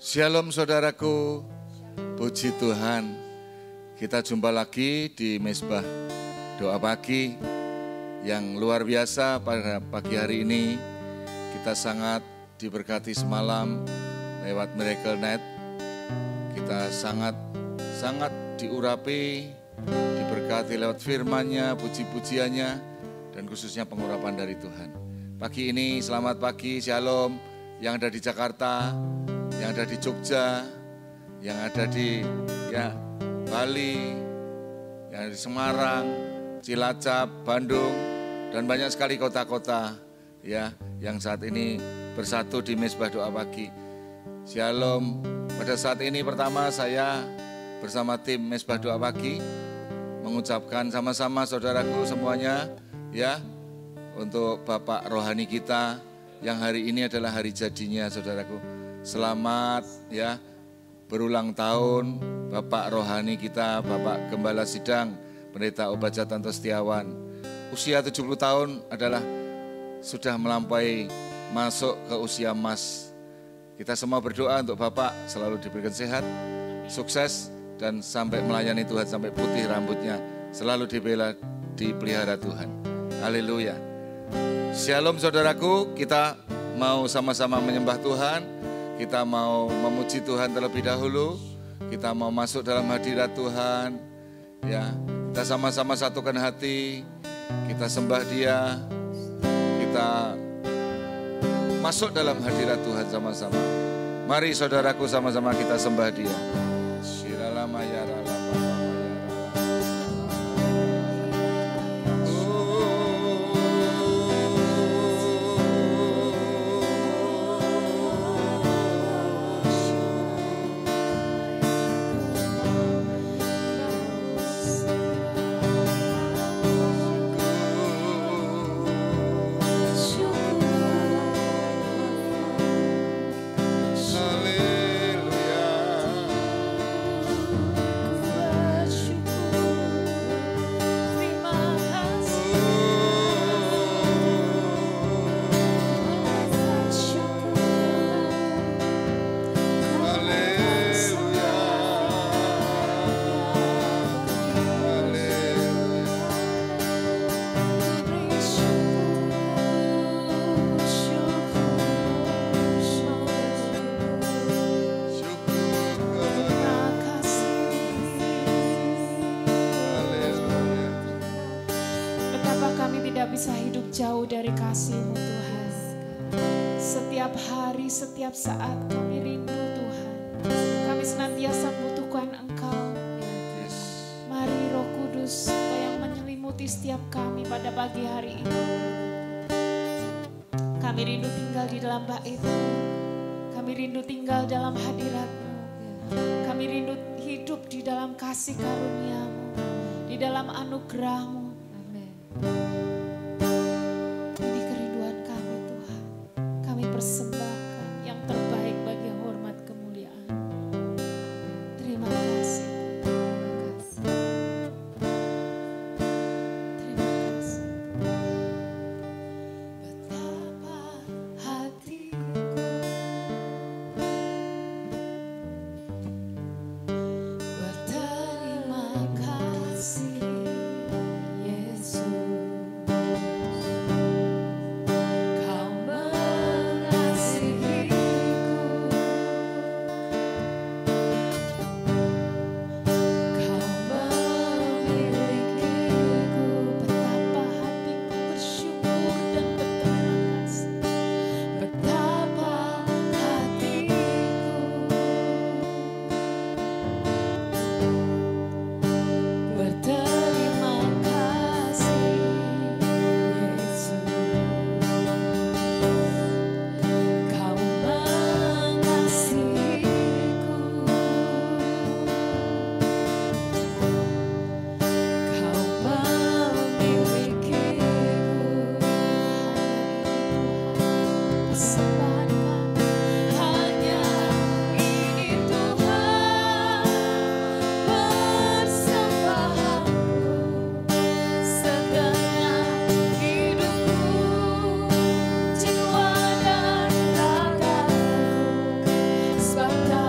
Shalom saudaraku, puji Tuhan. Kita jumpa lagi di Mezbah Doa Pagi yang luar biasa pada pagi hari ini. Kita sangat diberkati semalam lewat Miracle Net. Kita sangat diurapi, diberkati lewat firman-Nya, puji-pujiannya, dan khususnya pengurapan dari Tuhan. Pagi ini selamat pagi, shalom yang ada di Jakarta, yang ada di Jogja, yang ada di Bali, yang ada di Semarang, Cilacap, Bandung, dan banyak sekali kota-kota yang saat ini bersatu di Mezbah Doa Pagi. Shalom. Pada saat ini pertama saya bersama tim Mezbah Doa Pagi mengucapkan sama-sama saudaraku semuanya untuk Bapak rohani kita yang hari ini adalah hari jadinya saudaraku. Selamat berulang tahun Bapak rohani kita, Bapak Gembala Sidang Pendeta Obadjah Tanto Setiawan. Usia 70 tahun adalah sudah melampaui masuk ke usia emas. Kita semua berdoa untuk Bapak selalu diberikan sehat, sukses, dan sampai melayani Tuhan sampai putih rambutnya. Selalu dibela, dipelihara Tuhan. Haleluya. Shalom saudaraku, kita mau sama-sama menyembah Tuhan. Kita mau memuji Tuhan terlebih dahulu. Kita mau masuk dalam hadirat Tuhan. Kita sama-sama satukan hati. Kita sembah Dia. Kita masuk dalam hadirat Tuhan sama-sama. Mari saudaraku sama-sama kita sembah Dia. Jauh dari kasih-Mu Tuhan. Setiap hari, setiap saat kami rindu Tuhan. Kami senantiasa membutuhkan Engkau. Mari Roh Kudus Engkau yang menyelimuti setiap kami pada pagi hari ini. Kami rindu tinggal di dalam bait-Mu. Kami rindu tinggal dalam hadirat-Mu. Kami rindu hidup di dalam kasih karunia-Mu, di dalam anugerah-Mu. Amin. Persembahkan yang terbaik bagi hormat kemuliaan. Terima kasih. Terima kasih. Betapa hatiku berterima kasih Yesus. Sebab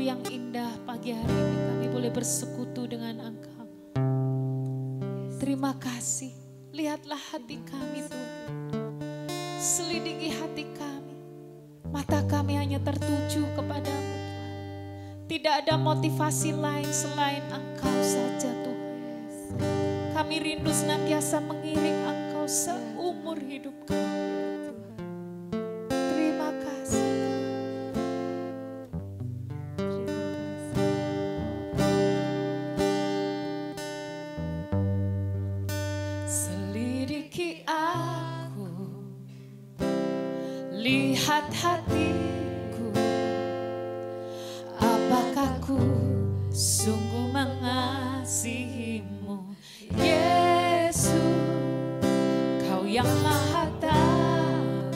waktu yang indah pagi hari ini kami boleh bersekutu dengan Engkau. Terima kasih. Lihatlah hati kami Tuhan. Selidiki hati kami. Mata kami hanya tertuju kepadamu Tuhan. Tidak ada motivasi lain selain Engkau saja Tuhan. Kami rindu senantiasa mengiring Engkau seumur hidup kami. Terima kasih. Selidiki aku, lihat hatiku, apakah ku sungguh mengasihimu, Yesus, Kau yang Maha Tahu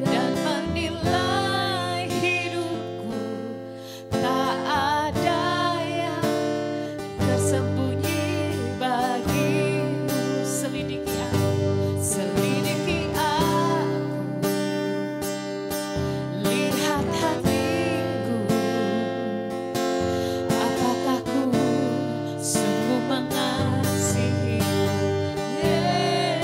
dan menilai hidupku, tak ada yang tersembunyi bagimu. Selidiki aku, selidiki aku, lihat hatiku, apakah ku sungguh mengasihimu, Yesus.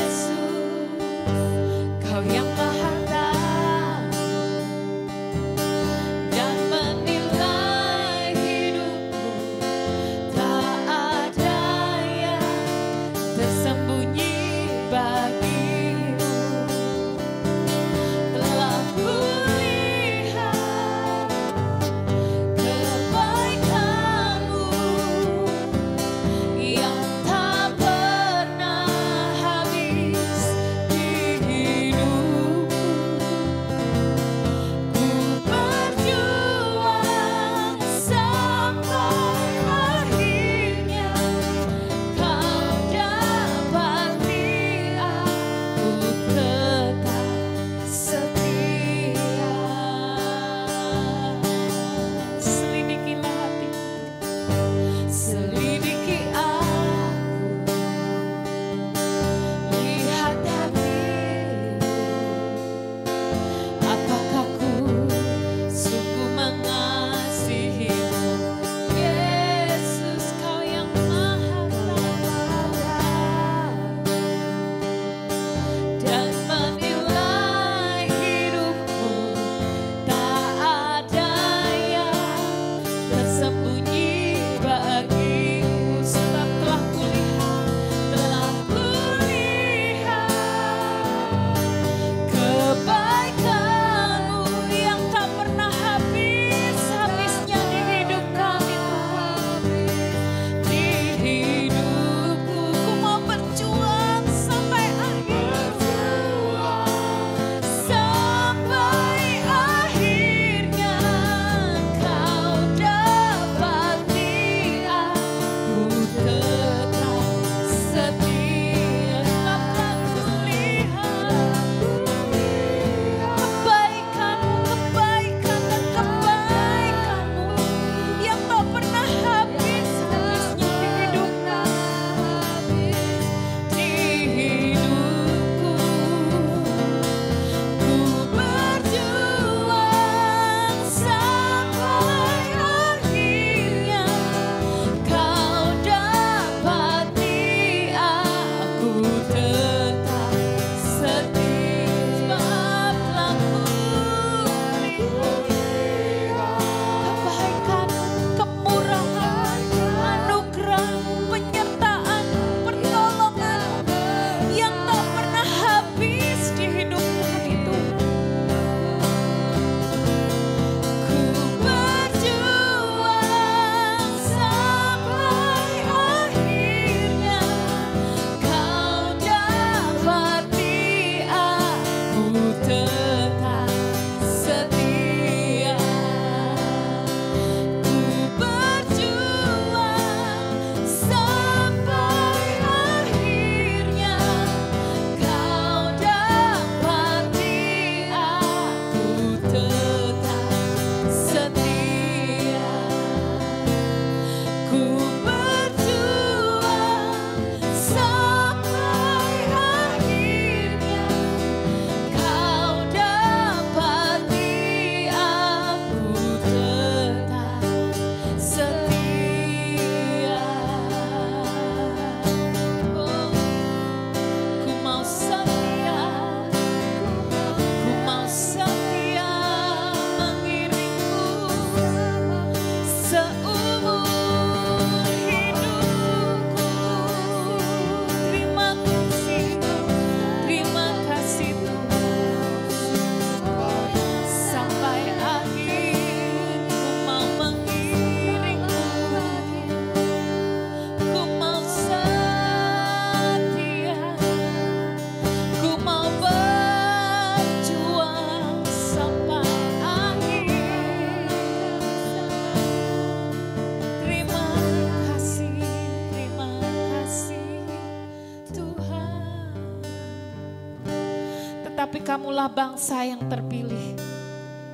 kamulah bangsa yang terpilih,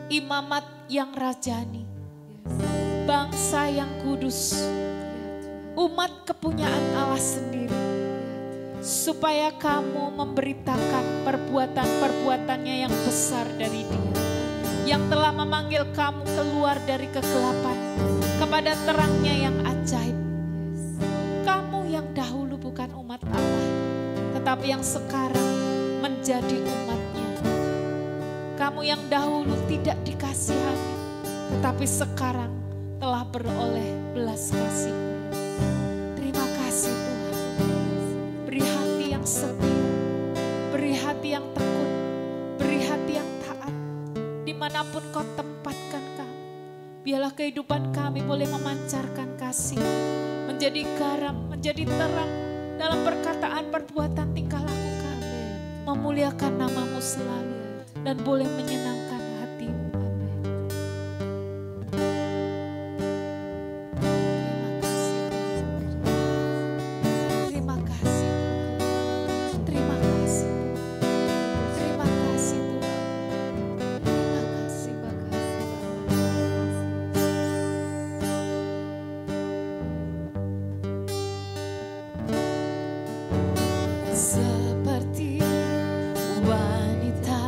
imamat yang rajani, bangsa yang kudus, umat kepunyaan Allah sendiri, supaya kamu memberitakan perbuatan-perbuatannya yang besar dari Dia, yang telah memanggil kamu keluar dari kegelapan kepada terangnya yang ajaib. Kamu yang dahulu bukan umat Allah, tetapi yang sekarang menjadi umat-Nya. Kamu yang dahulu tidak dikasihani, tetapi sekarang telah beroleh belas kasih. Terima kasih Tuhan. Beri hati yang setia, beri hati yang tekun, beri hati yang taat. Dimanapun Kau tempatkan kami, biarlah kehidupan kami boleh memancarkan kasih, menjadi garam, menjadi terang dalam perkataan, perbuatan, tingkah laku kami, memuliakan nama-Mu selalu dan boleh menyenangkan hati-Mu. Amin. Terima kasih Tuhan. Terima kasih Tuhan. Terima kasih Tuhan. Terima kasih, seperti wanita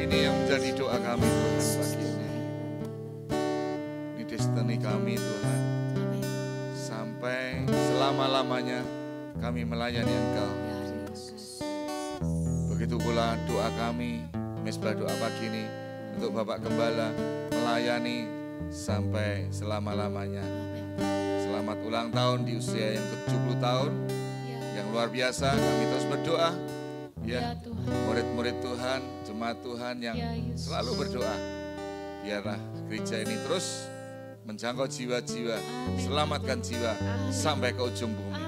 Ini yang menjadi doa kami Tuhan pagi ini. Ini destiny kami Tuhan. Sampai selama-lamanya kami melayani Engkau. Begitu pula doa kami, Mesbah doa pagi ini untuk Bapak Gembala melayani sampai selama-lamanya. Selamat ulang tahun di usia yang ke-70 tahun. Yang luar biasa, kami terus berdoa. Ya, murid-murid Tuhan, jemaat Tuhan yang selalu berdoa. Biarlah gereja ini terus menjangkau jiwa-jiwa, selamatkan jiwa sampai ke ujung bumi.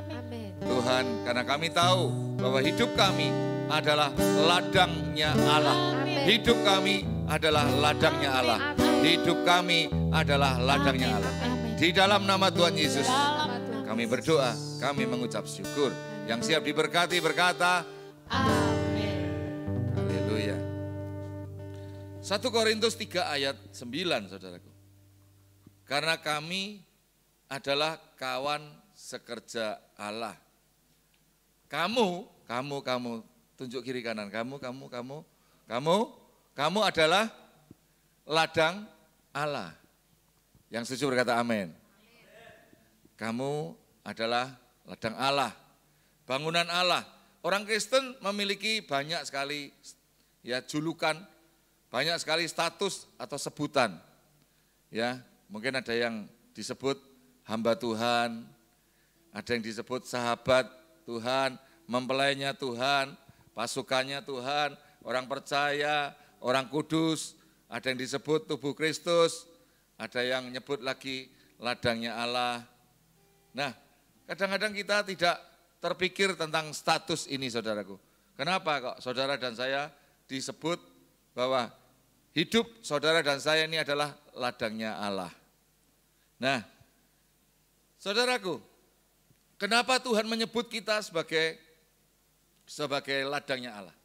Tuhan, karena kami tahu bahwa hidup kami adalah ladangnya Allah. Hidup kami adalah ladangnya Allah. Hidup kami adalah ladangnya Allah. Di dalam nama Tuhan Yesus, kami berdoa, kami mengucap syukur. Yang siap diberkati berkata, amin. Haleluya. 1 Korintus 3 ayat 9, saudaraku. Karena kami adalah kawan sekerja Allah. Kamu, tunjuk kiri kanan. Kamu adalah ladang Allah. Yang setuju berkata amin. Kamu adalah ladang Allah. Bangunan Allah. Orang Kristen memiliki banyak sekali ya julukan, banyak sekali status atau sebutan. Ya, mungkin ada yang disebut hamba Tuhan, ada yang disebut sahabat Tuhan, mempelainya Tuhan, pasukannya Tuhan, orang percaya, orang kudus, ada yang disebut tubuh Kristus, ada yang nyebut lagi ladangnya Allah. Nah, kadang-kadang kita tidak terpikir tentang status ini, saudaraku. Kenapa kok saudara dan saya disebut bahwa hidup saudara dan saya ini adalah ladangnya Allah. Nah, saudaraku, kenapa Tuhan menyebut kita sebagai ladangnya Allah?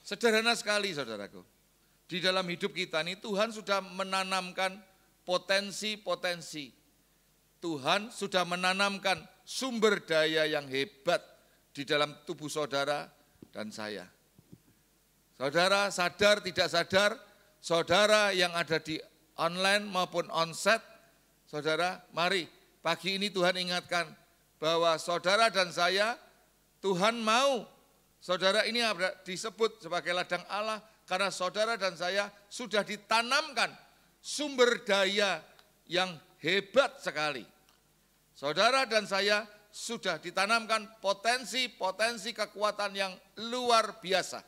Sederhana sekali, saudaraku. Di dalam hidup kita ini Tuhan sudah menanamkan potensi-potensi. Tuhan sudah menanamkan sumber daya yang hebat di dalam tubuh saudara dan saya. Saudara sadar tidak sadar, saudara yang ada di online maupun onsite, saudara mari pagi ini Tuhan ingatkan bahwa saudara dan saya, Tuhan mau saudara ini disebut sebagai ladang Allah karena saudara dan saya sudah ditanamkan sumber daya yang hebat sekali. Saudara dan saya sudah ditanamkan potensi-potensi kekuatan yang luar biasa.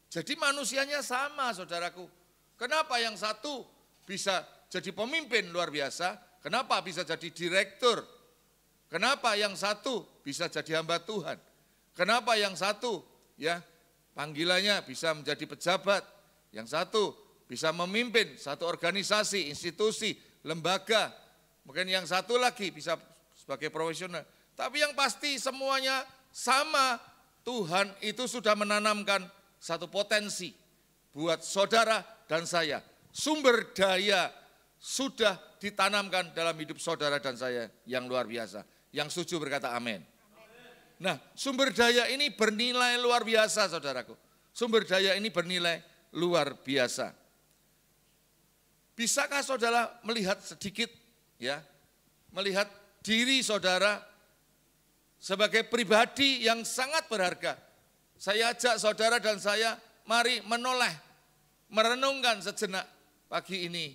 Jadi manusianya sama, saudaraku. Kenapa yang satu bisa jadi pemimpin luar biasa? Kenapa bisa jadi direktur? Kenapa yang satu bisa jadi hamba Tuhan? Kenapa yang satu ya panggilannya bisa menjadi pejabat? Yang satu bisa memimpin satu organisasi, institusi, lembaga. Mungkin yang satu lagi bisa sebagai profesional. Tapi yang pasti semuanya sama. Tuhan itu sudah menanamkan satu potensi buat saudara dan saya. Sumber daya sudah ditanamkan dalam hidup saudara dan saya yang luar biasa. Yang setuju berkata amin. Nah, sumber daya ini bernilai luar biasa, saudaraku. Sumber daya ini bernilai luar biasa. Bisakah saudara melihat sedikit ya, melihat diri saudara sebagai pribadi yang sangat berharga? Saya ajak saudara dan saya, mari menoleh, merenungkan sejenak pagi ini.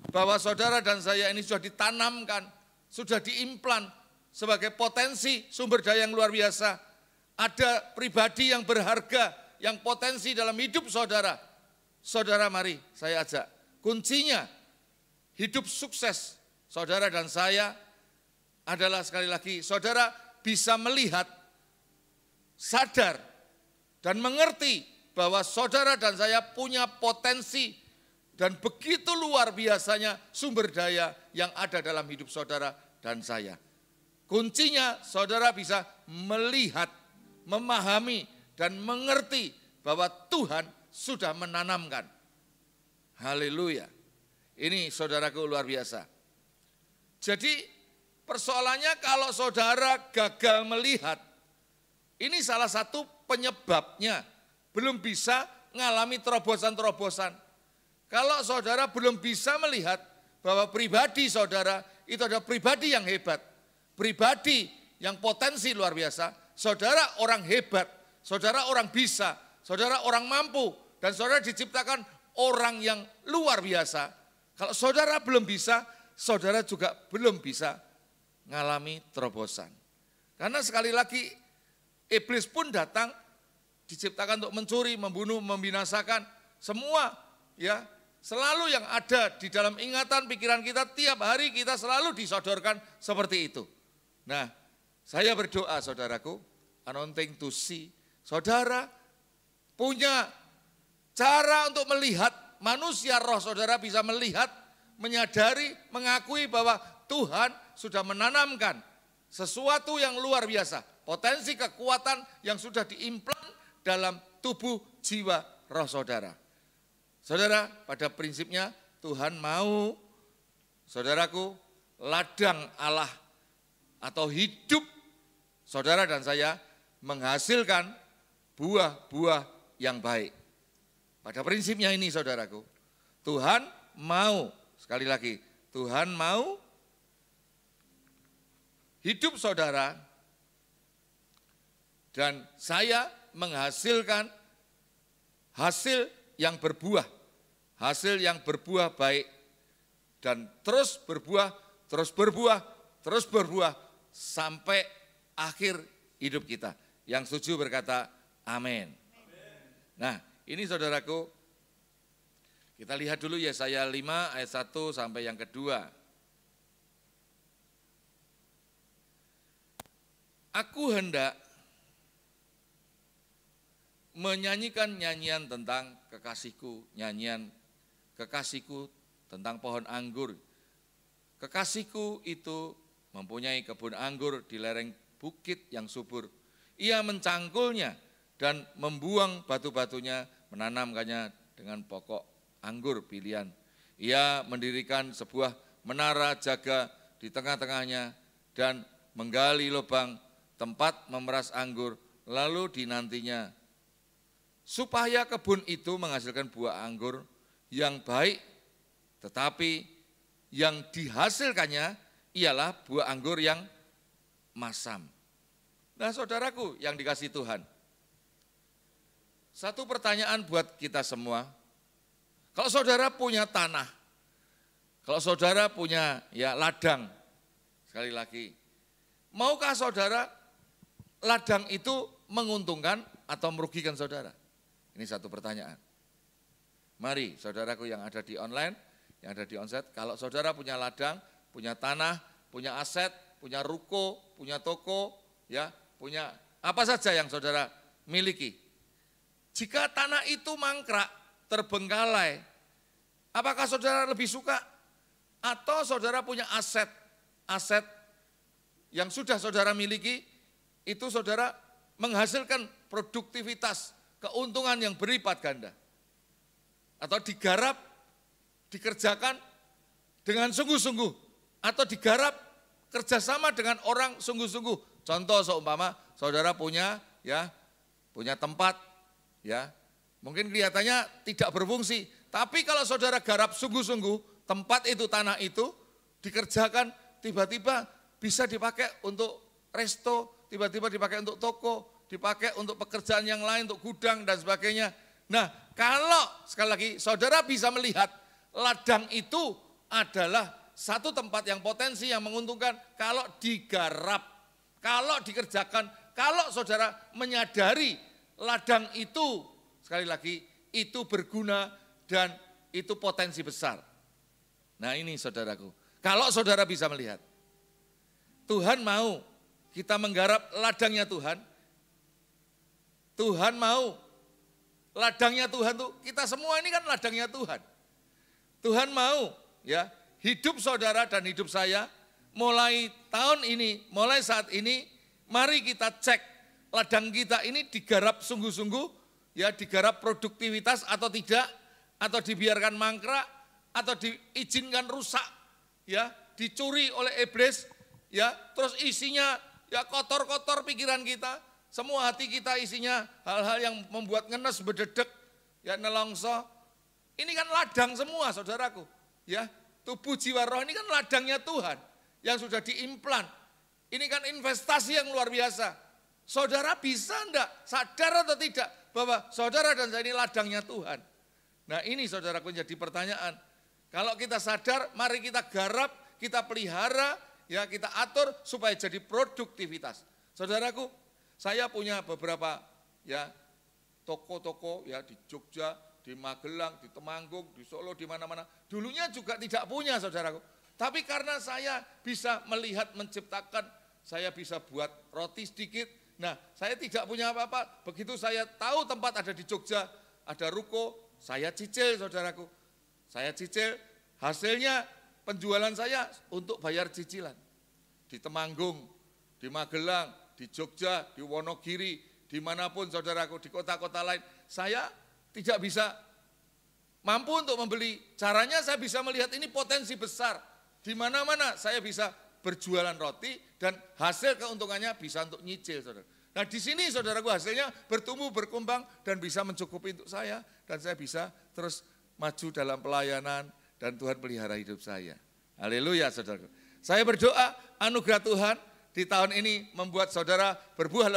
Bahwa saudara dan saya ini sudah ditanamkan, sudah diimplan sebagai potensi sumber daya yang luar biasa. Ada pribadi yang berharga, yang potensi dalam hidup saudara. Saudara mari saya ajak, kuncinya hidup sukses saudara dan saya adalah sekali lagi, saudara bisa melihat, sadar, dan mengerti bahwa saudara dan saya punya potensi dan begitu luar biasanya sumber daya yang ada dalam hidup saudara dan saya. Kuncinya saudara bisa melihat, memahami, dan mengerti bahwa Tuhan sudah menanamkan. Haleluya. Ini saudaraku luar biasa. Jadi persoalannya kalau saudara gagal melihat, ini salah satu penyebabnya belum bisa ngalami terobosan-terobosan. Kalau saudara belum bisa melihat bahwa pribadi saudara itu adalah pribadi yang hebat, pribadi yang potensi luar biasa, saudara orang hebat, saudara orang bisa, saudara orang mampu, dan saudara diciptakan orang yang luar biasa. Kalau saudara belum bisa, saudara juga belum bisa ngalami terobosan. Karena sekali lagi iblis pun datang diciptakan untuk mencuri, membunuh, membinasakan. Semua ya selalu yang ada di dalam ingatan pikiran kita tiap hari kita selalu disodorkan seperti itu. Nah, saya berdoa saudaraku, anointing to see, saudara punya cara untuk melihat manusia roh saudara bisa melihat, menyadari, mengakui bahwa Tuhan sudah menanamkan sesuatu yang luar biasa, potensi kekuatan yang sudah diimplan dalam tubuh jiwa roh saudara. Saudara, pada prinsipnya Tuhan mau saudaraku ladang Allah atau hidup saudara dan saya menghasilkan buah-buah yang baik. Pada prinsipnya ini saudaraku, Tuhan mau, sekali lagi, Tuhan mau hidup saudara dan saya menghasilkan hasil yang berbuah baik dan terus berbuah, terus berbuah, terus berbuah sampai akhir hidup kita. Yang setuju berkata amin. Nah, ini saudaraku, kita lihat dulu Yesaya 5 ayat 1 sampai yang kedua. Aku hendak menyanyikan nyanyian tentang kekasihku, nyanyian kekasihku tentang pohon anggur. Kekasihku itu mempunyai kebun anggur di lereng bukit yang subur. Ia mencangkulnya dan membuang batu-batunya, menanamkannya dengan pokok anggur pilihan. Ia mendirikan sebuah menara jaga di tengah-tengahnya dan menggali lubang tempat memeras anggur, lalu dinantinya supaya kebun itu menghasilkan buah anggur yang baik, tetapi yang dihasilkannya ialah buah anggur yang masam. Nah saudaraku yang dikasihi Tuhan, satu pertanyaan buat kita semua, kalau saudara punya tanah, kalau saudara punya ya ladang, sekali lagi, maukah saudara ladang itu menguntungkan atau merugikan saudara? Ini satu pertanyaan. Mari saudaraku yang ada di online, yang ada di onsite, kalau saudara punya ladang, punya tanah, punya aset, punya ruko, punya toko, ya, punya apa saja yang saudara miliki. Jika tanah itu mangkrak, terbengkalai, apakah saudara lebih suka? Atau saudara punya aset yang sudah saudara miliki, itu saudara menghasilkan produktivitas, keuntungan yang berlipat ganda. Atau digarap, dikerjakan dengan sungguh-sungguh. Atau digarap kerjasama dengan orang sungguh-sungguh. Contoh seumpama saudara punya tempat, ya mungkin kelihatannya tidak berfungsi. Tapi kalau saudara garap sungguh-sungguh, tempat itu, tanah itu dikerjakan, tiba-tiba bisa dipakai untuk resto, tiba-tiba dipakai untuk toko, dipakai untuk pekerjaan yang lain, untuk gudang dan sebagainya. Nah, kalau sekali lagi saudara bisa melihat ladang itu adalah satu tempat yang potensi yang menguntungkan kalau digarap, kalau dikerjakan, kalau saudara menyadari ladang itu sekali lagi itu berguna dan itu potensi besar. Nah, ini saudaraku, kalau saudara bisa melihat Tuhan mau kita menggarap ladangnya Tuhan. Tuhan mau ladangnya Tuhan tuh, kita semua ini kan ladangnya Tuhan. Tuhan mau ya hidup saudara dan hidup saya mulai tahun ini, mulai saat ini, mari kita cek ladang kita ini digarap sungguh-sungguh, ya digarap produktivitas atau tidak, atau dibiarkan mangkrak, atau diizinkan rusak, ya dicuri oleh iblis, ya terus isinya ya kotor-kotor pikiran kita, semua hati kita isinya hal-hal yang membuat ngenes, berdedek, ya nelongso. Ini kan ladang semua saudaraku. Ya, tubuh jiwa roh ini kan ladangnya Tuhan yang sudah diimplan. Ini kan investasi yang luar biasa. Saudara bisa enggak sadar atau tidak bahwa saudara dan saya ini ladangnya Tuhan. Nah ini saudaraku jadi pertanyaan. Kalau kita sadar, mari kita garap, kita pelihara, ya kita atur supaya jadi produktivitas. Saudaraku, saya punya beberapa ya toko-toko ya di Jogja, di Magelang, di Temanggung, di Solo, di mana-mana. Dulunya juga tidak punya saudaraku. Tapi karena saya bisa melihat, menciptakan, saya bisa buat roti sedikit. Nah saya tidak punya apa-apa. Begitu saya tahu tempat ada di Jogja, ada ruko, saya cicil saudaraku. Saya cicil, hasilnya penjualan saya untuk bayar cicilan. Di Temanggung, di Magelang, di Jogja, di Wonogiri, dimanapun saudaraku, di kota-kota lain. Saya tidak bisa mampu untuk membeli. Caranya saya bisa melihat ini potensi besar. Di mana-mana saya bisa berjualan roti dan hasil keuntungannya bisa untuk nyicil, saudara. Nah di sini saudaraku hasilnya bertumbuh, berkembang dan bisa mencukupi untuk saya. Dan saya bisa terus maju dalam pelayanan dan Tuhan pelihara hidup saya. Haleluya saudaraku. Saya berdoa anugerah Tuhan di tahun ini membuat saudara berbuah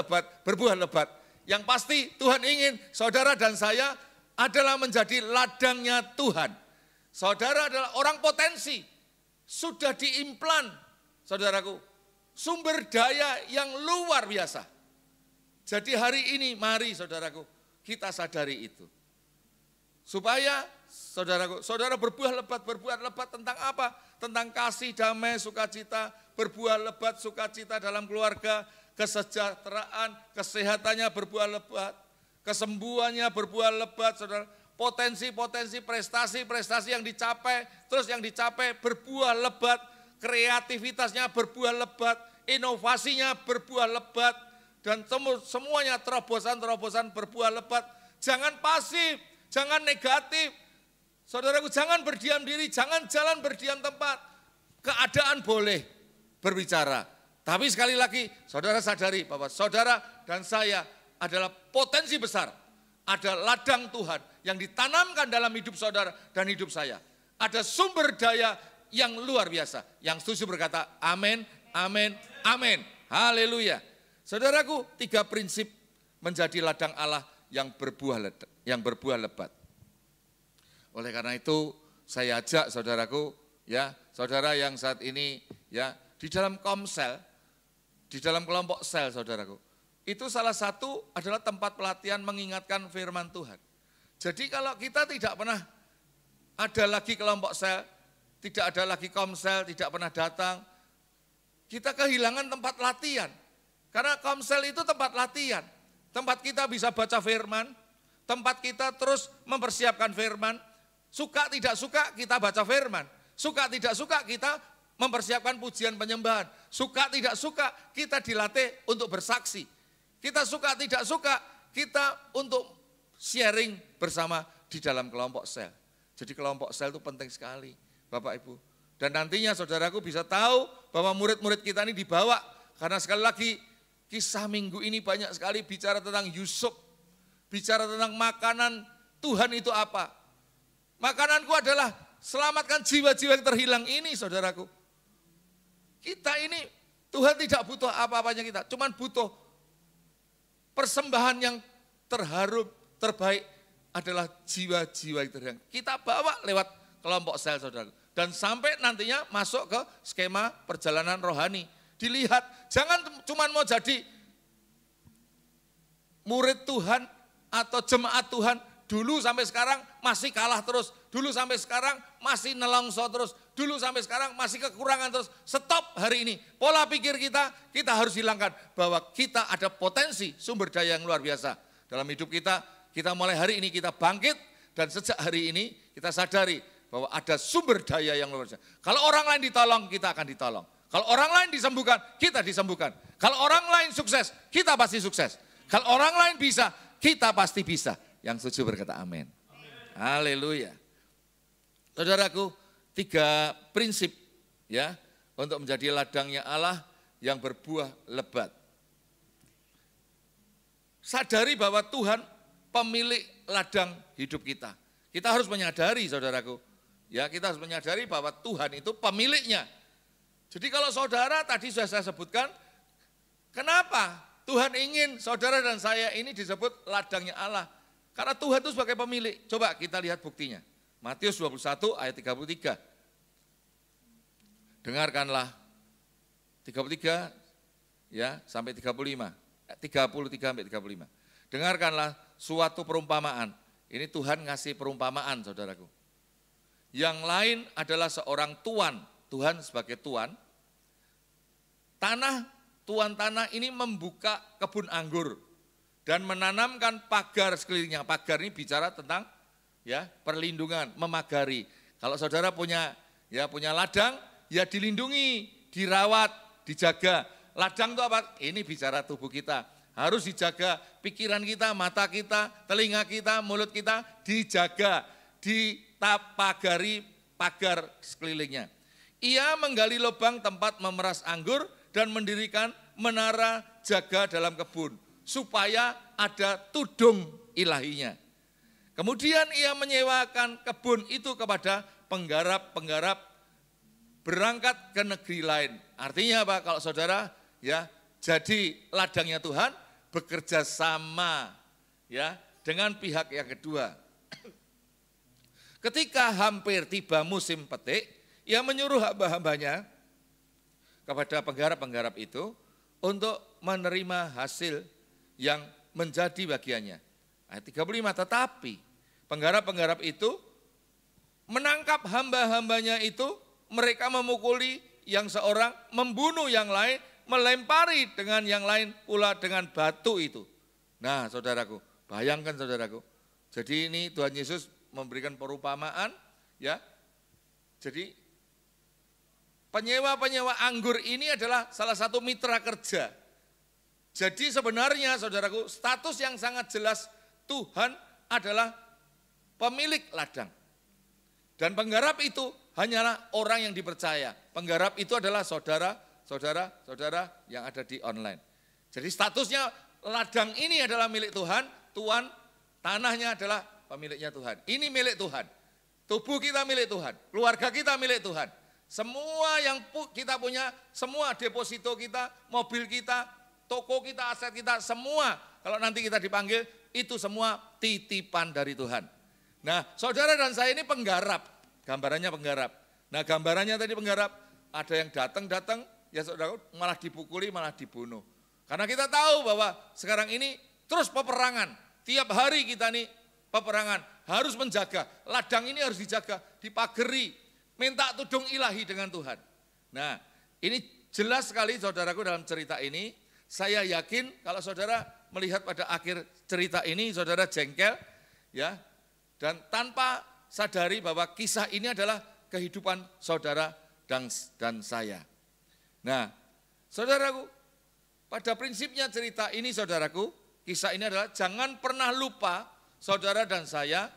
lebat. Yang pasti Tuhan ingin saudara dan saya adalah menjadi ladangnya Tuhan. Saudara adalah orang potensi, sudah diimplan, saudaraku, sumber daya yang luar biasa. Jadi hari ini mari saudaraku, kita sadari itu. Supaya saudaraku, saudara berbuah lebat tentang apa? Tentang kasih, damai, sukacita, berbuah lebat, sukacita dalam keluarga, kesejahteraan, kesehatannya berbuah lebat, kesembuhannya berbuah lebat, saudara. Potensi-potensi, prestasi-prestasi yang dicapai, terus yang dicapai berbuah lebat, kreativitasnya berbuah lebat, inovasinya berbuah lebat, dan semuanya terobosan-terobosan berbuah lebat. Jangan pasif, jangan negatif. Saudaraku, jangan berdiam diri, jangan jalan berdiam tempat. Keadaan boleh berbicara. Tapi sekali lagi, saudara sadari bahwa saudara dan saya adalah potensi besar. Ada ladang Tuhan yang ditanamkan dalam hidup saudara dan hidup saya. Ada sumber daya yang luar biasa. Yang setuju berkata amin, amin, amin. Haleluya. Saudaraku, 3 prinsip menjadi ladang Allah yang berbuah lebat. Oleh karena itu saya ajak saudaraku, ya, saudara yang saat ini ya di dalam komsel, di dalam kelompok sel saudaraku. Itu salah satu adalah tempat pelatihan mengingatkan firman Tuhan. Jadi kalau kita tidak pernah ada lagi kelompok sel, tidak ada lagi komsel, tidak pernah datang, kita kehilangan tempat latihan. Karena komsel itu tempat latihan, tempat kita bisa baca firman, tempat kita terus mempersiapkan firman, suka tidak suka kita baca firman, suka tidak suka kita mempersiapkan pujian penyembahan, suka tidak suka kita dilatih untuk bersaksi. Kita suka tidak suka, kita untuk sharing bersama di dalam kelompok sel. Jadi kelompok sel itu penting sekali, Bapak Ibu. Dan nantinya saudaraku bisa tahu bahwa murid-murid kita ini dibawa. Karena sekali lagi, kisah minggu ini banyak sekali bicara tentang Yusuf. Bicara tentang makanan Tuhan itu apa. Makananku adalah selamatkan jiwa-jiwa yang terhilang ini, saudaraku. Kita ini, Tuhan tidak butuh apa-apanya kita, cuman butuh persembahan yang terharum, terbaik adalah jiwa-jiwa yang terhilang. Kita bawa lewat kelompok sel, saudara. Dan sampai nantinya masuk ke skema perjalanan rohani. Dilihat, jangan cuma mau jadi murid Tuhan atau jemaat Tuhan, dulu sampai sekarang masih kalah terus, dulu sampai sekarang masih nelongso terus, dulu sampai sekarang masih kekurangan terus. Stop hari ini, pola pikir kita harus hilangkan bahwa kita ada potensi sumber daya yang luar biasa. Dalam hidup kita mulai hari ini kita bangkit dan sejak hari ini kita sadari bahwa ada sumber daya yang luar biasa. Kalau orang lain ditolong, kita akan ditolong. Kalau orang lain disembuhkan, kita disembuhkan. Kalau orang lain sukses, kita pasti sukses. Kalau orang lain bisa, kita pasti bisa. Yang setuju berkata amin. Haleluya. Saudaraku, 3 prinsip ya untuk menjadi ladangnya Allah yang berbuah lebat. Sadari bahwa Tuhan pemilik ladang hidup kita. Kita harus menyadari, saudaraku, ya, kita harus menyadari bahwa Tuhan itu pemiliknya. Jadi kalau saudara tadi sudah saya sebutkan, kenapa Tuhan ingin saudara dan saya ini disebut ladangnya Allah? Karena Tuhan itu sebagai pemilik. Coba kita lihat buktinya. Matius 21 ayat 33. Dengarkanlah 33 ya sampai 35. 33 sampai 35. Dengarkanlah suatu perumpamaan. Ini Tuhan ngasih perumpamaan, saudaraku. Yang lain adalah seorang tuan, Tuhan sebagai tuan. Tuan tanah ini membuka kebun anggur dan menanamkan pagar sekelilingnya. Pagar ini bicara tentang ya perlindungan, memagari. Kalau saudara punya ladang, ya dilindungi, dirawat, dijaga. Ladang itu apa? Ini bicara tubuh kita. Harus dijaga pikiran kita, mata kita, telinga kita, mulut kita, dijaga, ditapagari pagar sekelilingnya. Ia menggali lubang tempat memeras anggur dan mendirikan menara jaga dalam kebun, supaya ada tudung ilahinya. Kemudian ia menyewakan kebun itu kepada penggarap-penggarap berangkat ke negeri lain. Artinya apa? Kalau saudara ya jadi ladangnya Tuhan, bekerja sama ya dengan pihak yang kedua. Ketika hampir tiba musim petik, ia menyuruh hamba-hambanya kepada penggarap-penggarap itu untuk menerima hasil yang menjadi bagiannya. Ayat 35, tetapi penggarap-penggarap itu menangkap hamba-hambanya itu, mereka memukuli yang seorang, membunuh yang lain, melempari dengan yang lain pula dengan batu itu. Nah saudaraku, bayangkan saudaraku. Jadi ini Tuhan Yesus memberikan perumpamaan ya. Jadi penyewa-penyewa anggur ini adalah salah satu mitra kerja. Jadi sebenarnya saudaraku, status yang sangat jelas Tuhan adalah pemilik ladang. Dan penggarap itu hanyalah orang yang dipercaya. Penggarap itu adalah saudara yang ada di online. Jadi statusnya ladang ini adalah milik Tuhan, tuan tanahnya adalah pemiliknya Tuhan. Ini milik Tuhan. Tubuh kita milik Tuhan, keluarga kita milik Tuhan. Semua yang kita punya, semua deposito kita, mobil kita, toko kita, aset kita, semua kalau nanti kita dipanggil, itu semua titipan dari Tuhan. Nah saudara dan saya ini penggarap, gambarannya penggarap. Nah gambarannya tadi penggarap, ada yang datang, ya saudara malah dipukuli, malah dibunuh. Karena kita tahu bahwa sekarang ini terus peperangan, tiap hari kita nih peperangan, harus menjaga, ladang ini harus dijaga, dipagari, minta tudung ilahi dengan Tuhan. Nah ini jelas sekali saudaraku dalam cerita ini. Saya yakin kalau saudara melihat pada akhir cerita ini saudara jengkel ya, dan tanpa sadari bahwa kisah ini adalah kehidupan saudara dan saya. Nah saudaraku, pada prinsipnya cerita ini saudaraku, kisah ini adalah jangan pernah lupa saudara dan saya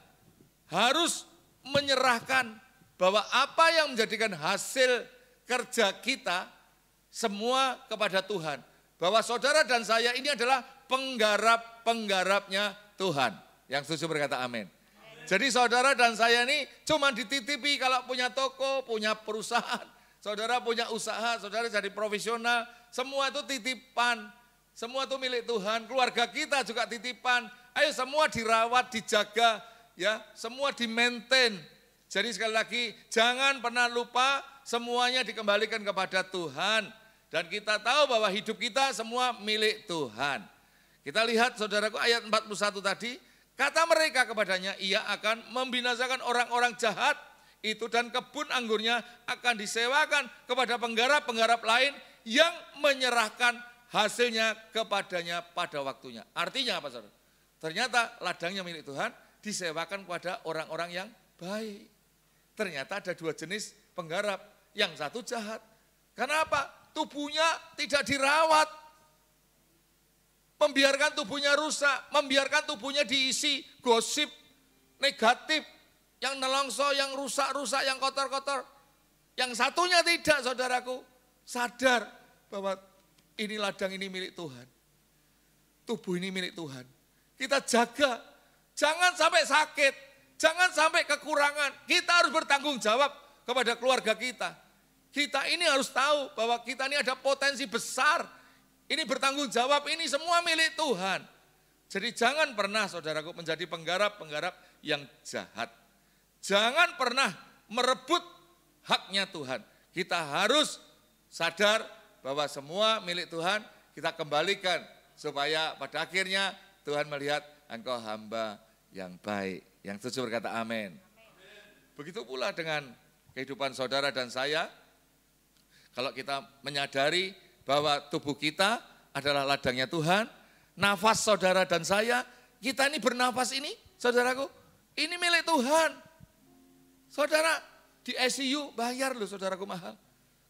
harus menyerahkan bahwa apa yang menjadikan hasil kerja kita semua kepada Tuhan. Bahwa saudara dan saya ini adalah penggarap-penggarapnya Tuhan. Yang setuju berkata amin. Jadi saudara dan saya ini cuma dititipi kalau punya toko, punya perusahaan. Saudara punya usaha, saudara jadi profesional. Semua itu titipan, semua itu milik Tuhan. Keluarga kita juga titipan. Ayo semua dirawat, dijaga, ya, semua di-maintain. Jadi sekali lagi, jangan pernah lupa semuanya dikembalikan kepada Tuhan. Dan kita tahu bahwa hidup kita semua milik Tuhan. Kita lihat saudaraku ayat 41 tadi, kata mereka kepadanya, ia akan membinasakan orang-orang jahat itu dan kebun anggurnya akan disewakan kepada penggarap-penggarap lain yang menyerahkan hasilnya kepadanya pada waktunya. Artinya apa saudara? Ternyata ladangnya milik Tuhan disewakan kepada orang-orang yang baik. Ternyata ada dua jenis penggarap, yang satu jahat. Kenapa? Tubuhnya tidak dirawat, membiarkan tubuhnya rusak, membiarkan tubuhnya diisi gosip negatif, yang nelongso, yang rusak-rusak, yang kotor-kotor. Yang satunya tidak saudaraku, sadar bahwa ini ladang ini milik Tuhan. Tubuh ini milik Tuhan. Kita jaga, Jangan sampai sakit, jangan sampai kekurangan. Kita harus bertanggung jawab kepada keluarga kita. Kita ini harus tahu bahwa kita ini ada potensi besar. Ini bertanggung jawab, ini semua milik Tuhan. Jadi jangan pernah saudaraku menjadi penggarap-penggarap yang jahat. Jangan pernah merebut haknya Tuhan. Kita harus sadar bahwa semua milik Tuhan kita kembalikan. Supaya pada akhirnya Tuhan melihat engkau hamba yang baik. Yang setuju berkata amin. Begitu pula dengan kehidupan saudara dan saya. Kalau kita menyadari bahwa tubuh kita adalah ladangnya Tuhan. Nafas saudara dan saya, kita ini bernafas ini, saudaraku, ini milik Tuhan. Saudara, di ICU bayar loh saudaraku mahal.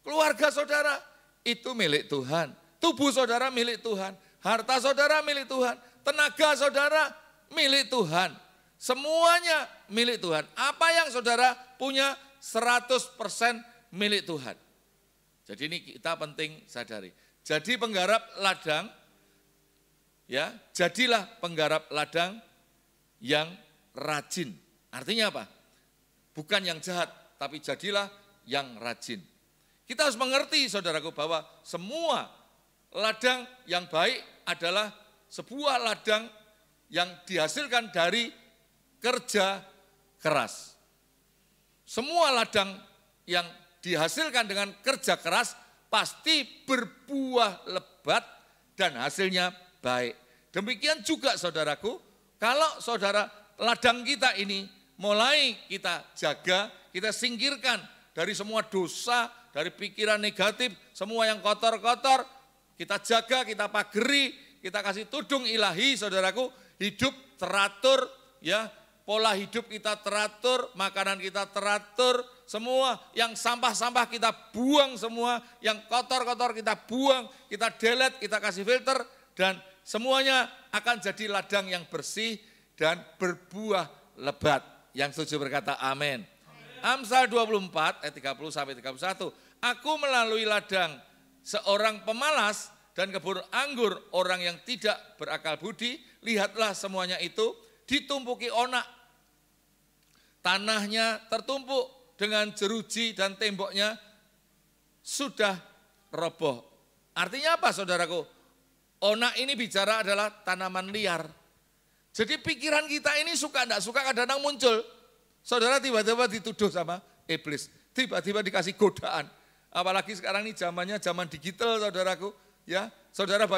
Keluarga saudara, itu milik Tuhan. Tubuh saudara milik Tuhan. Harta saudara milik Tuhan. Tenaga saudara milik Tuhan. Semuanya milik Tuhan. Apa yang saudara punya 100% milik Tuhan. Jadi ini kita penting sadari. Jadi penggarap ladang, ya, jadilah penggarap ladang yang rajin. Artinya apa? Bukan yang jahat, tapi jadilah yang rajin. Kita harus mengerti saudaraku bahwa semua ladang yang baik adalah sebuah ladang yang dihasilkan dari kerja keras. Semua ladang yang dihasilkan dengan kerja keras pasti berbuah lebat dan hasilnya baik. Demikian juga saudaraku, kalau saudara ladang kita ini mulai kita jaga, kita singkirkan dari semua dosa, dari pikiran negatif, semua yang kotor-kotor, kita jaga, kita pageri, kita kasih tudung ilahi saudaraku, hidup teratur, ya, pola hidup kita teratur, makanan kita teratur, semua yang sampah-sampah kita buang semua, yang kotor-kotor kita buang, kita delete, kita kasih filter, dan semuanya akan jadi ladang yang bersih dan berbuah lebat. Yang setuju berkata amin. Amsal 24 ayat 30 sampai 31. Aku melalui ladang seorang pemalas dan kebun anggur orang yang tidak berakal budi, lihatlah semuanya itu ditumpuki onak. Tanahnya tertumpuk dengan jeruji dan temboknya sudah roboh. Artinya apa saudaraku? Onak ini bicara adalah tanaman liar. Jadi pikiran kita ini suka enggak suka kadang-kadang muncul. Saudara tiba-tiba dituduh sama iblis. Tiba-tiba dikasih godaan. Apalagi sekarang ini zamannya zaman digital saudaraku. Ya, saudara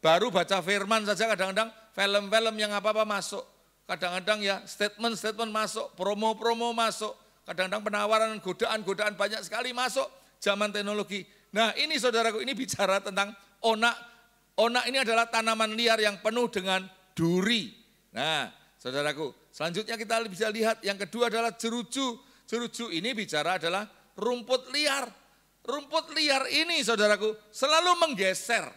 baru baca firman saja kadang-kadang film-film yang apa-apa masuk. Kadang-kadang ya statement-statement masuk, promo-promo masuk. Kadang-kadang penawaran, godaan-godaan banyak sekali masuk zaman teknologi. Nah ini saudaraku, ini bicara tentang onak. Onak ini adalah tanaman liar yang penuh dengan duri. Nah saudaraku, selanjutnya kita bisa lihat yang kedua adalah jeruju. Jeruju ini bicara adalah rumput liar. Rumput liar ini saudaraku selalu menggeser,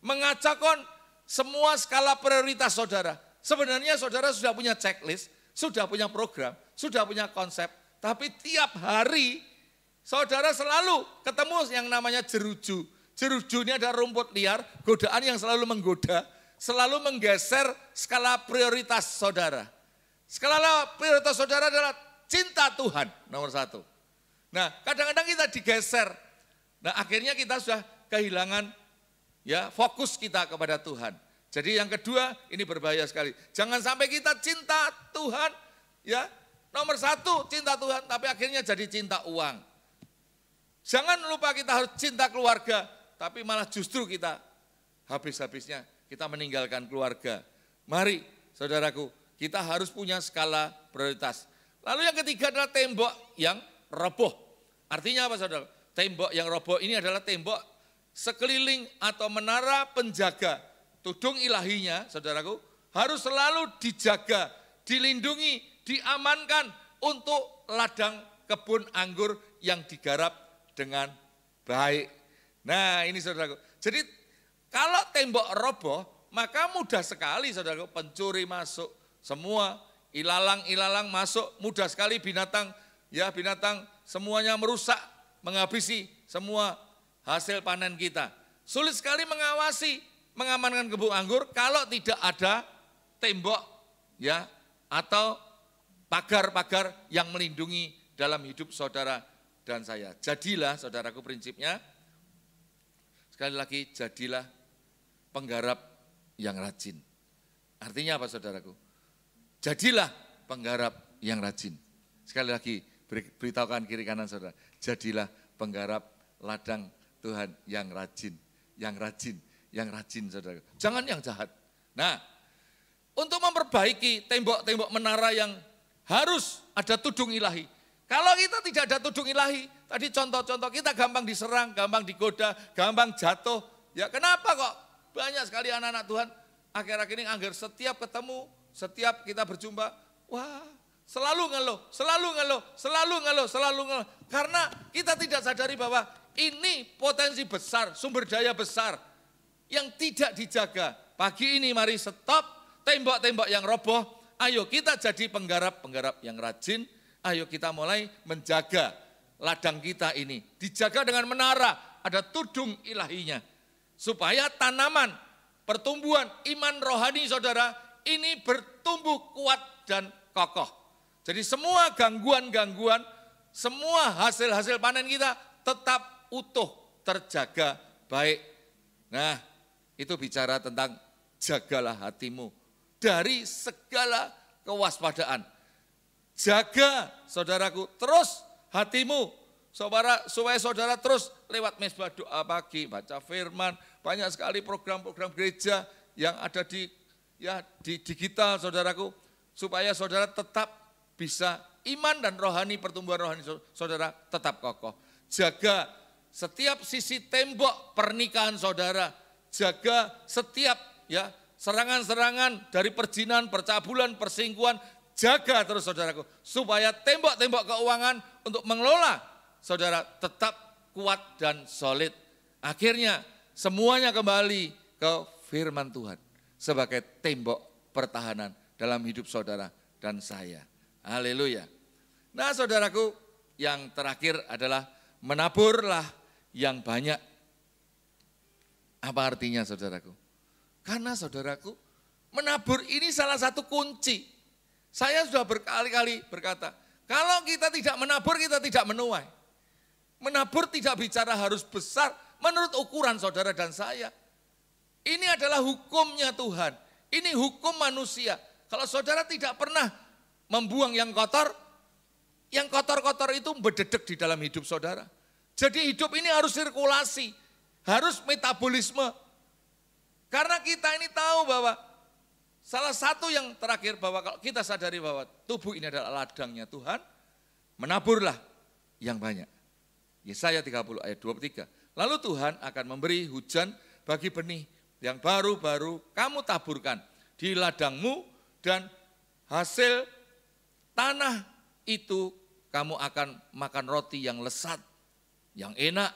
mengacakkan semua skala prioritas saudara. Sebenarnya saudara sudah punya checklist, sudah punya program, sudah punya konsep. Tapi tiap hari saudara selalu ketemu yang namanya jeruju. Jeruju ini ada rumput liar, godaan yang selalu menggoda, selalu menggeser skala prioritas saudara. Skala prioritas saudara adalah cinta Tuhan, nomor 1. Nah kadang-kadang kita digeser, nah akhirnya kita sudah kehilangan ya fokus kita kepada Tuhan. Jadi yang kedua ini berbahaya sekali. Jangan sampai kita cinta Tuhan, ya nomor 1 cinta Tuhan, tapi akhirnya jadi cinta uang. Jangan lupa kita harus cinta keluarga, tapi malah justru kita habis-habisnya kita meninggalkan keluarga. Mari saudaraku, kita harus punya skala prioritas. Lalu yang ketiga adalah tembok yang roboh. Artinya apa saudara? Tembok yang roboh ini adalah tembok sekeliling atau menara penjaga. Tudung ilahinya saudaraku harus selalu dijaga, dilindungi, diamankan untuk ladang kebun anggur yang digarap dengan baik. Nah ini saudaraku, jadi kalau tembok roboh maka mudah sekali saudaraku pencuri masuk, semua ilalang-ilalang masuk, mudah sekali binatang, ya binatang semuanya merusak, menghabisi semua hasil panen kita. Sulit sekali mengawasi, mengamankan kebun anggur kalau tidak ada tembok ya, atau pagar-pagar yang melindungi dalam hidup saudara dan saya. Jadilah, saudaraku, prinsipnya, sekali lagi, jadilah penggarap yang rajin. Artinya apa, saudaraku? Jadilah penggarap yang rajin. Sekali lagi, beritahukan kiri kanan saudara, jadilah penggarap ladang Tuhan yang rajin, yang rajin, yang rajin, saudara. Jangan yang jahat. Nah, untuk memperbaiki tembok-tembok menara yang harus ada tudung ilahi. Kalau kita tidak ada tudung ilahi, tadi contoh-contoh kita gampang diserang, gampang digoda, gampang jatuh. Ya kenapa kok banyak sekali anak-anak Tuhan akhir-akhir ini anggar setiap ketemu, setiap kita berjumpa, wah selalu ngeluh, selalu ngeluh, selalu ngeluh, selalu ngeluh. Karena kita tidak sadari bahwa ini potensi besar, sumber daya besar yang tidak dijaga. Pagi ini mari stop tembok-tembok yang roboh. Ayo kita jadi penggarap-penggarap yang rajin. Ayo kita mulai menjaga ladang kita ini. Dijaga dengan menara, ada tudung ilahinya. Supaya tanaman, pertumbuhan iman rohani saudara ini bertumbuh kuat dan kokoh. Jadi semua gangguan-gangguan, semua hasil-hasil panen kita tetap utuh, terjaga baik. Nah, itu bicara tentang jagalah hatimu dari segala kewaspadaan. Jaga, saudaraku, terus hatimu supaya saudara terus lewat mesbah doa pagi, baca firman, banyak sekali program-program gereja yang ada di digital, saudaraku, supaya saudara tetap bisa iman dan rohani, pertumbuhan rohani saudara tetap kokoh. Jaga setiap sisi tembok pernikahan saudara, jaga setiap serangan-serangan dari perjinan, percabulan, persingkuhan, jaga terus saudaraku, supaya tembok-tembok keuangan untuk mengelola saudara tetap kuat dan solid. Akhirnya semuanya kembali ke firman Tuhan sebagai tembok pertahanan dalam hidup saudara dan saya. Haleluya. Nah saudaraku, yang terakhir adalah menaburlah yang banyak. Apa artinya saudaraku? Karena saudaraku, menabur ini salah satu kunci. Saya sudah berkali-kali berkata, kalau kita tidak menabur, kita tidak menuai. Menabur tidak bicara harus besar menurut ukuran saudara dan saya. Ini adalah hukumnya Tuhan. Ini hukum manusia. Kalau saudara tidak pernah membuang yang kotor-kotor itu berdedek di dalam hidup saudara. Jadi hidup ini harus sirkulasi, harus metabolisme. Karena kita ini tahu bahwa salah satu yang terakhir bahwa kalau kita sadari bahwa tubuh ini adalah ladangnya Tuhan, menaburlah yang banyak. Yesaya 30 ayat 23. Lalu Tuhan akan memberi hujan bagi benih yang baru-baru kamu taburkan di ladangmu, dan hasil tanah itu kamu akan makan roti yang lesat, yang enak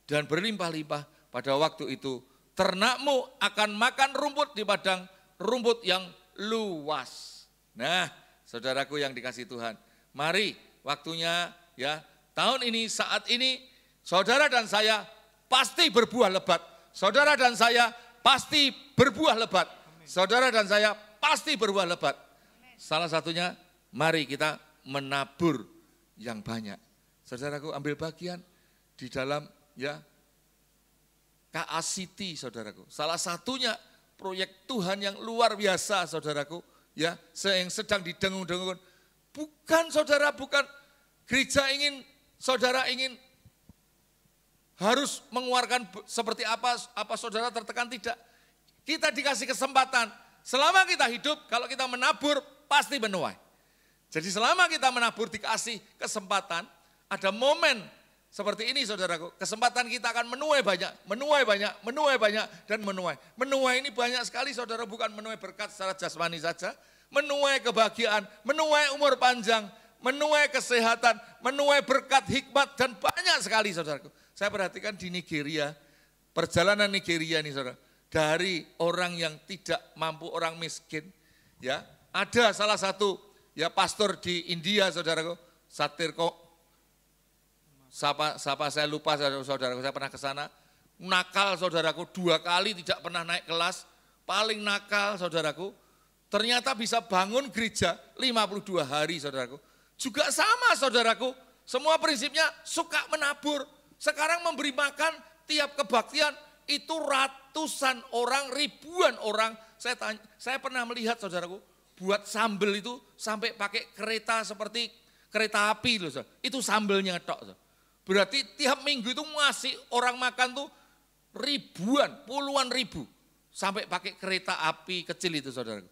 dan berlimpah-limpah. Pada waktu itu ternakmu akan makan rumput di padang rumput yang luas. Nah, saudaraku yang dikasihi Tuhan, mari waktunya tahun ini, saat ini, saudara dan saya pasti berbuah lebat. Saudara dan saya pasti berbuah lebat. Saudara dan saya pasti berbuah lebat. Salah satunya, mari kita menabur yang banyak. Saudaraku, ambil bagian di dalam KACT, saudaraku. Salah satunya proyek Tuhan yang luar biasa, saudaraku, yang sedang didengung-dengung. Bukan saudara, bukan gereja saudara ingin harus mengeluarkan seperti apa saudara tertekan, tidak. Kita dikasih kesempatan, selama kita hidup, kalau kita menabur, pasti menuai. Jadi selama kita menabur dikasih kesempatan, ada momen seperti ini saudaraku, kesempatan kita akan menuai banyak, dan menuai. Menuai ini banyak sekali saudara, bukan menuai berkat secara jasmani saja, menuai kebahagiaan, menuai umur panjang, menuai kesehatan, menuai berkat hikmat, dan banyak sekali saudaraku. Saya perhatikan di Nigeria, perjalanan Nigeria ini saudara, dari orang yang tidak mampu, orang miskin, ada salah satu pastor di India saudaraku, Satirko. Siapa saya lupa saudaraku, saya pernah ke sana, nakal saudaraku, 2 kali tidak pernah naik kelas, paling nakal saudaraku, ternyata bisa bangun gereja 52 hari saudaraku. Juga sama saudaraku, semua prinsipnya suka menabur. Sekarang memberi makan tiap kebaktian itu ratusan orang, ribuan orang. Saya pernah melihat saudaraku, buat sambel itu sampai pakai kereta seperti kereta api loh. Itu sambelnya tok. Berarti tiap minggu itu masih orang makan tuh ribuan, puluhan ribu. Sampai pakai kereta api kecil itu saudaraku.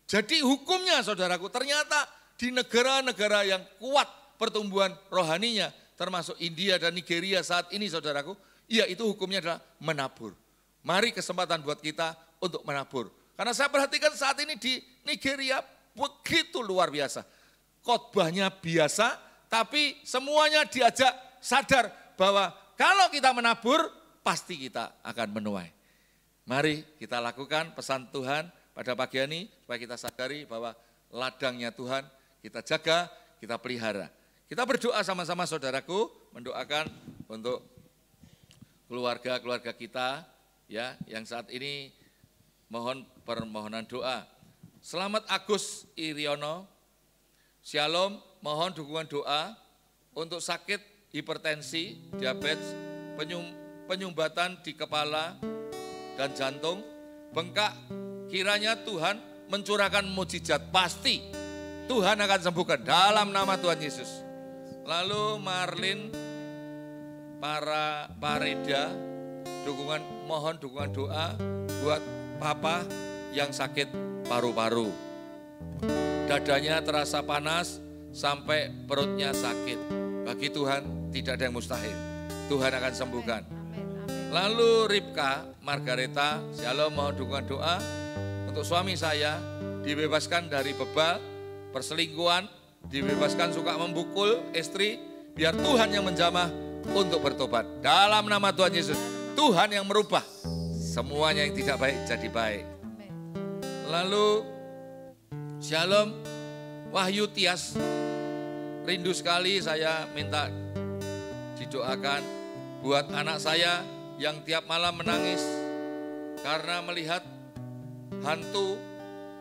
Jadi hukumnya saudaraku, ternyata di negara-negara yang kuat pertumbuhan rohaninya, termasuk India dan Nigeria saat ini saudaraku, ya itu hukumnya adalah menabur. Mari kesempatan buat kita untuk menabur. Karena saya perhatikan saat ini di Nigeria begitu luar biasa. Khotbahnya biasa, tapi semuanya diajak sadar bahwa kalau kita menabur, pasti kita akan menuai. Mari kita lakukan pesan Tuhan pada pagi ini supaya kita sadari bahwa ladangnya Tuhan kita jaga, kita pelihara. Kita berdoa sama-sama saudaraku, mendoakan untuk keluarga-keluarga kita ya yang saat ini mohon permohonan doa. Selamat Agus Iryono, Shalom, mohon dukungan doa untuk sakit hipertensi, diabetes, penyumbatan di kepala dan jantung, bengkak, kiranya Tuhan mencurahkan mukjizat, pasti Tuhan akan sembuhkan dalam nama Tuhan Yesus. Lalu Marlin Pareda, mohon dukungan doa buat papa yang sakit paru-paru. Dadanya terasa panas sampai perutnya sakit. Bagi Tuhan tidak ada yang mustahil. Tuhan akan sembuhkan. Lalu Ripka Margareta, Shalom, mohon dukungan doa untuk suami saya dibebaskan dari bebal, perselingkuhan, dibebaskan suka membukul istri, biar Tuhan yang menjamah untuk bertobat. Dalam nama Tuhan Yesus, Tuhan yang merubah semuanya yang tidak baik jadi baik. Lalu Shalom, Wahyu Tias, rindu sekali saya minta didoakan buat anak saya yang tiap malam menangis karena melihat hantu.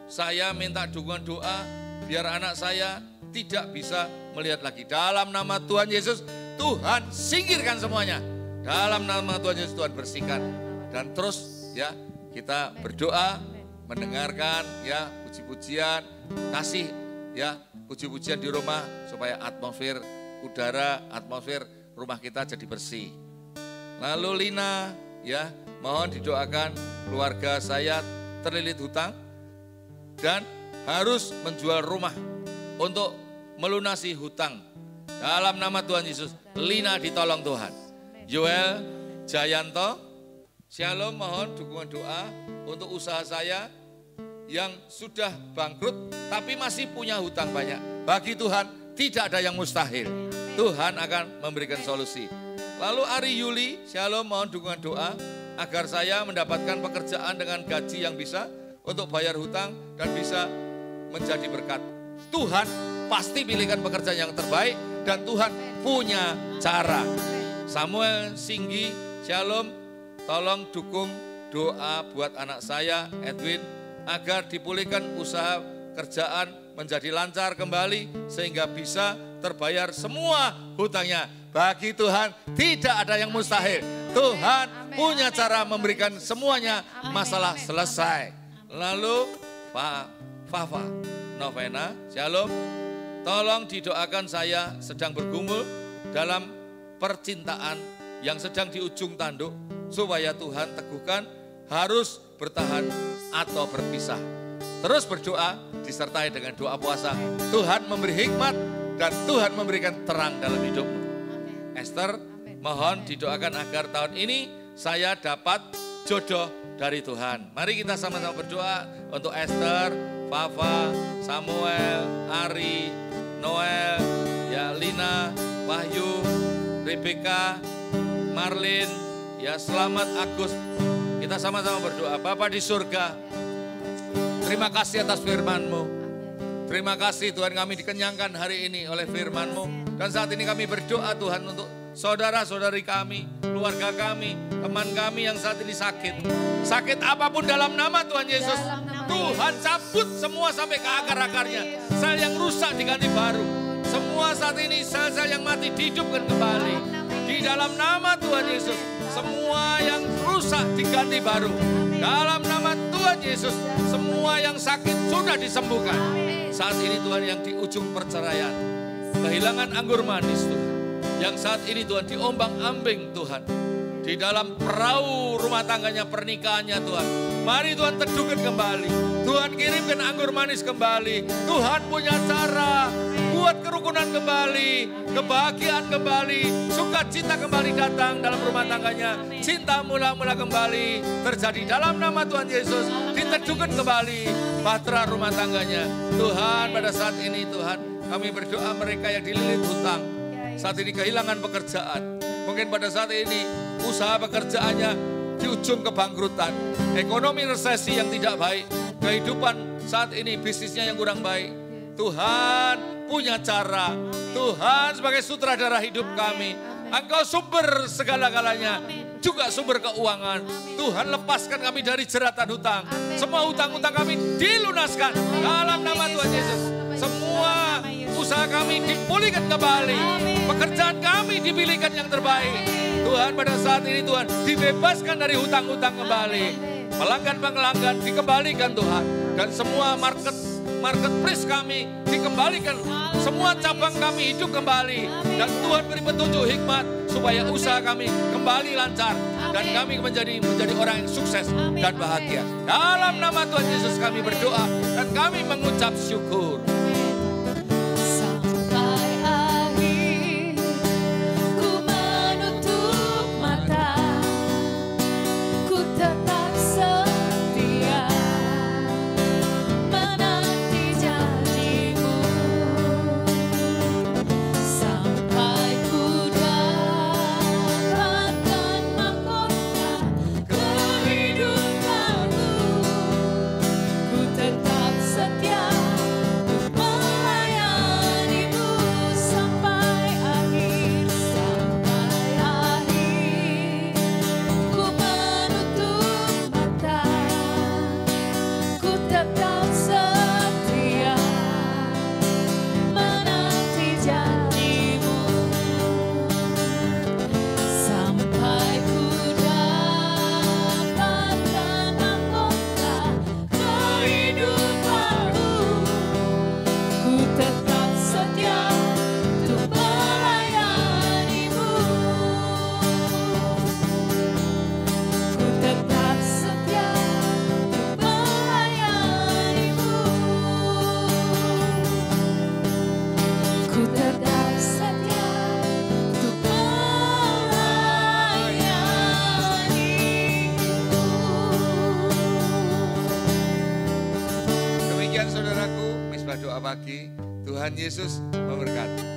Saya minta dukungan doa biar anak saya tidak bisa melihat lagi. Dalam nama Tuhan Yesus, Tuhan singkirkan semuanya. Dalam nama Tuhan Yesus, Tuhan bersihkan. Dan terus ya kita berdoa, mendengarkan ya puji-pujian, kasih ya puji-pujian di rumah supaya atmosfer udara, atmosfer rumah kita jadi bersih. Lalu Lina ya mohon didoakan keluarga saya terlilit hutang dan harus menjual rumah untuk melunasi hutang. Dalam nama Tuhan Yesus, Lina ditolong Tuhan. Yoel Jayanto, Shalom, mohon dukungan doa untuk usaha saya yang sudah bangkrut tapi masih punya hutang banyak. Bagi Tuhan tidak ada yang mustahil. Tuhan akan memberikan solusi. Lalu Ari Yuli, Shalom, mohon dukungan doa agar saya mendapatkan pekerjaan dengan gaji yang bisa untuk bayar hutang dan bisa menjadi berkat. Tuhan pasti pilihkan pekerjaan yang terbaik dan Tuhan punya cara. Samuel Singgi, Shalom, tolong dukung doa buat anak saya Edwin agar dipulihkan usaha kerjaan menjadi lancar kembali sehingga bisa terbayar semua hutangnya. Bagi Tuhan tidak ada yang mustahil. Tuhan punya cara memberikan semuanya masalah selesai. Lalu Pak Fafa Novena, Shalom, tolong didoakan saya sedang bergumul dalam percintaan yang sedang di ujung tanduk supaya Tuhan teguhkan harus bertahan atau berpisah. Terus berdoa disertai dengan doa puasa. Tuhan memberi hikmat dan Tuhan memberikan terang dalam hidupmu. Esther, mohon didoakan agar tahun ini saya dapat jodoh dari Tuhan. Mari kita sama-sama berdoa untuk Esther, Fafa, Samuel, Ari, Noel, ya Lina, Wahyu, Rebecca, Marlin, ya Selamat Agus. Kita sama-sama berdoa. Bapa di surga, terima kasih atas firman-Mu. Terima kasih Tuhan, kami dikenyangkan hari ini oleh firman-Mu. Dan saat ini kami berdoa Tuhan untuk saudara-saudari kami, keluarga kami, teman kami yang saat ini sakit. Sakit apapun dalam nama Tuhan Yesus, Tuhan cabut semua sampai ke akar-akarnya. Sel yang rusak diganti baru. Semua saat ini sel-sel yang mati dihidupkan kembali. Di dalam nama Tuhan Yesus, semua yang rusak diganti baru. Dalam nama Tuhan Yesus, semua yang sakit sudah disembuhkan. Saat ini Tuhan yang di ujung perceraian, kehilangan anggur manis Tuhan. Yang saat ini Tuhan diombang-ambing Tuhan. Di dalam perahu rumah tangganya, pernikahannya Tuhan. Mari Tuhan teduhkan kembali. Tuhan kirimkan anggur manis kembali. Tuhan punya cara buat kerukunan kembali, kebahagiaan kembali, sukacita kembali datang dalam rumah tangganya. Cinta mula-mula kembali terjadi dalam nama Tuhan Yesus. Diteduhkan kembali bahtera rumah tangganya. Tuhan, pada saat ini Tuhan, kami berdoa mereka yang dililit hutang, saat ini kehilangan pekerjaan. Mungkin pada saat ini usaha pekerjaannya di ujung kebangkrutan. Ekonomi resesi yang tidak baik. Kehidupan saat ini bisnisnya yang kurang baik. Tuhan punya cara. Tuhan sebagai sutradara hidup kami. Engkau sumber segala-galanya. Juga sumber keuangan. Tuhan lepaskan kami dari jeratan hutang. Semua hutang-hutang kami dilunaskan dalam nama Tuhan Yesus. Semua usaha kami dipulihkan kembali. Pekerjaan kami dipilihkan yang terbaik. Tuhan, pada saat ini Tuhan dibebaskan dari hutang-hutang kembali. Pelanggan-pelanggan dikembalikan Tuhan. Dan semua marketplace kami dikembalikan. Semua cabang kami hidup kembali. Dan Tuhan beri petunjuk hikmat supaya usaha kami kembali lancar. Dan kami menjadi orang yang sukses dan bahagia. Dalam nama Tuhan Yesus kami berdoa dan kami mengucap syukur. Tuhan Yesus memberkati.